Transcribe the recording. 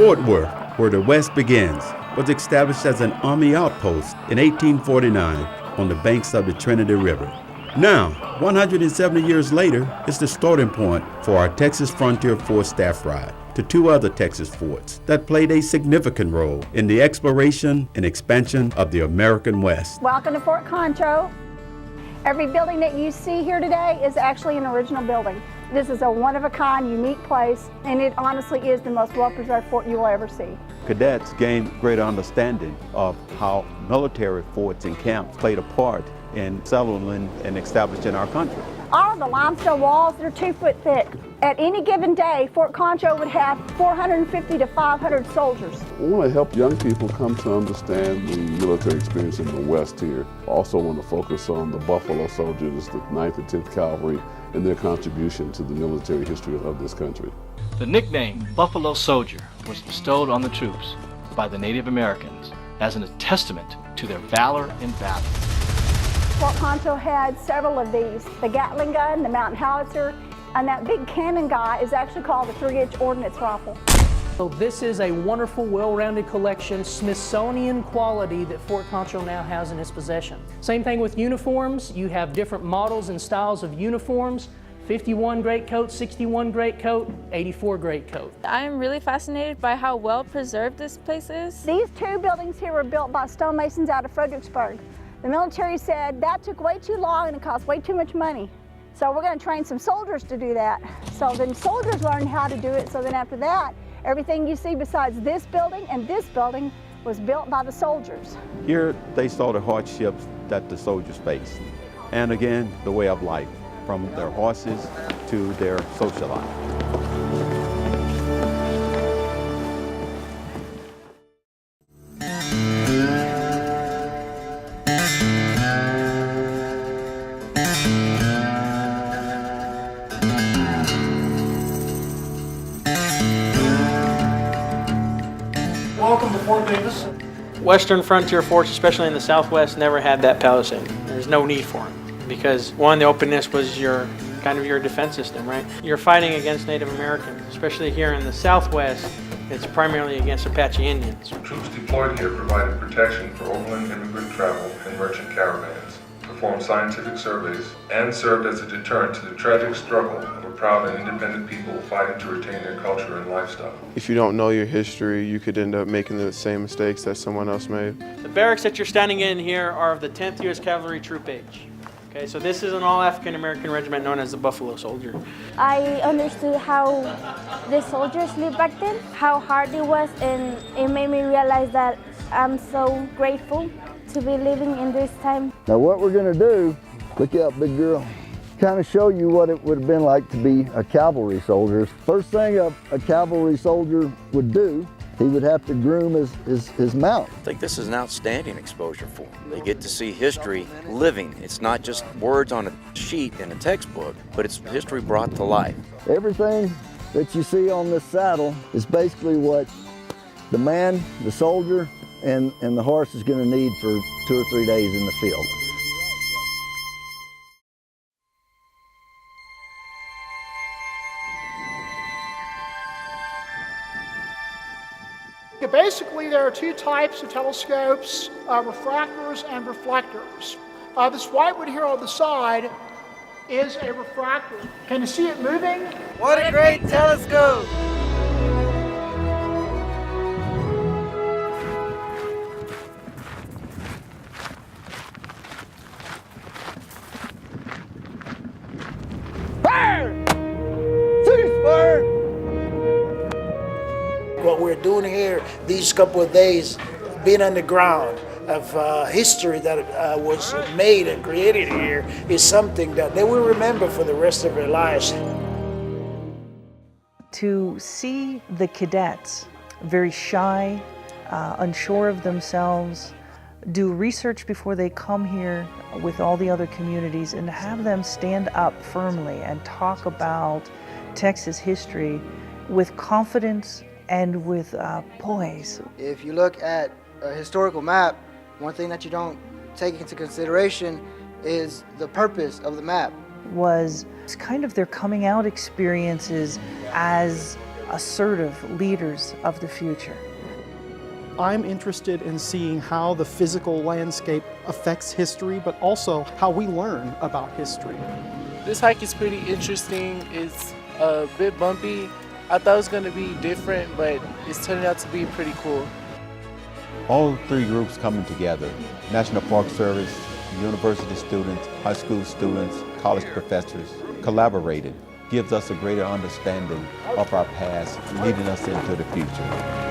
Fort Worth, where the West begins, was established as an Army outpost in 1849 on the banks of the Trinity River. Now, 170 years later, it's the starting point for our Texas Frontier Force staff ride to two other Texas forts that played a significant role in the exploration and expansion of the American West. Welcome to Fort Concho. Every building that you see here today is actually an original building. This is a one-of-a-kind, unique place, and it honestly is the most well-preserved fort you will ever see. Cadets gained greater understanding of how military forts and camps played a part in settling and establishing our country. All of the limestone walls, they're 2 foot thick. At any given day, Fort Concho would have 450 to 500 soldiers. We want to help young people come to understand the military experience in the West here. Also want to focus on the Buffalo Soldiers, the 9th and 10th Cavalry, and their contribution to the military history of this country. The nickname Buffalo Soldier was bestowed on the troops by the Native Americans as a testament to their valor in battle. Fort Concho had several of these. The Gatling gun, the mountain howitzer, and that big cannon guy is actually called the 3-inch ordnance rifle. So this is a wonderful, well-rounded collection, Smithsonian quality that Fort Concho now has in its possession. Same thing with uniforms. You have different models and styles of uniforms. 51 greatcoat, 61 greatcoat, 84 greatcoat. I am really fascinated by how well preserved this place is. These two buildings here were built by stonemasons out of Fredericksburg. The military said that took way too long and it cost way too much money. So we're going to train some soldiers to do that. So then soldiers learned how to do it. So then after that, everything you see besides this building and this building was built by the soldiers. Here they saw the hardships that the soldiers faced, and again, the way of life, from their horses to their social life. Welcome to Fort Davis. Western frontier forts, especially in the Southwest, never had that palisade. There's no need for them because, one, the openness was your defense system, right? You're fighting against Native Americans, especially here in the Southwest. It's primarily against Apache Indians. Troops deployed here provided protection for overland immigrant travel and merchant caravans, performed scientific surveys, and served as a deterrent to the tragic struggle of a proud and independent people fighting to retain their culture and lifestyle. If you don't know your history, you could end up making the same mistakes that someone else made. The barracks that you're standing in here are of the 10th U.S. Cavalry troop age. Okay, so this is an all-African American regiment known as the Buffalo Soldier. I understood how the soldiers lived back then, how hard it was, and it made me realize that I'm so grateful to be living in this time. Now what we're going to do, look out big girl, kind of show you what it would have been like to be a cavalry soldier. First thing a cavalry soldier would do, he would have to groom his mount. I think this is an outstanding exposure for them. They get to see history living. It's not just words on a sheet in a textbook, but it's history brought to life. Everything that you see on this saddle is basically what the man, the soldier, and the horse is going to need for 2 or 3 days in the field. Basically, there are two types of telescopes, refractors and reflectors. This white one here on the side is a refractor. Can you see it moving? What a great telescope! What we're doing here these couple of days, being on the ground of history that was made and created here, is something that they will remember for the rest of their lives. To see the cadets, very shy, unsure of themselves, do research before they come here with all the other communities, and have them stand up firmly and talk about Texas history with confidence and with poise. If you look at a historical map, one thing that you don't take into consideration is the purpose of the map. Was kind of their coming out experiences as assertive leaders of the future. I'm interested in seeing how the physical landscape affects history, but also how we learn about history. This hike is pretty interesting. It's a bit bumpy. I thought it was going to be different, but it's turning out to be pretty cool. All three groups coming together, National Park Service, university students, high school students, college professors, collaborated, gives us a greater understanding of our past, leading us into the future.